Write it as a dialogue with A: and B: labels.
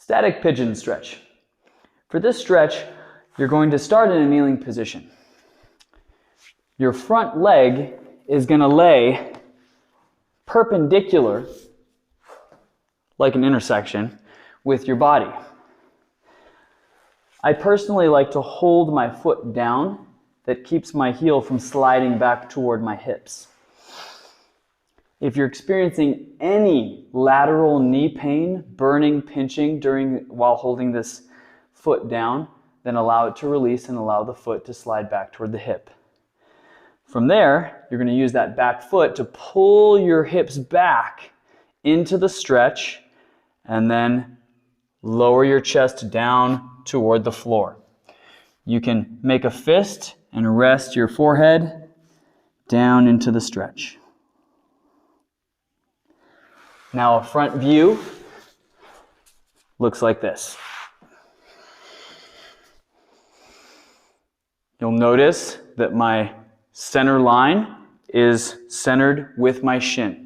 A: Static pigeon stretch. For this stretch, you're going to start in a kneeling position. Your front leg is going to lay perpendicular, like an intersection, with your body. I personally like to hold my foot down. That keeps my heel from sliding back toward my hips. If you're experiencing any lateral knee pain, burning, pinching while holding this foot down, then allow it to release and allow the foot to slide back toward the hip. From there, you're going to use that back foot to pull your hips back into the stretch and then lower your chest down toward the floor. You can make a fist and rest your forehead down into the stretch. Now a front view looks like this. You'll notice that my center line is centered with my shin.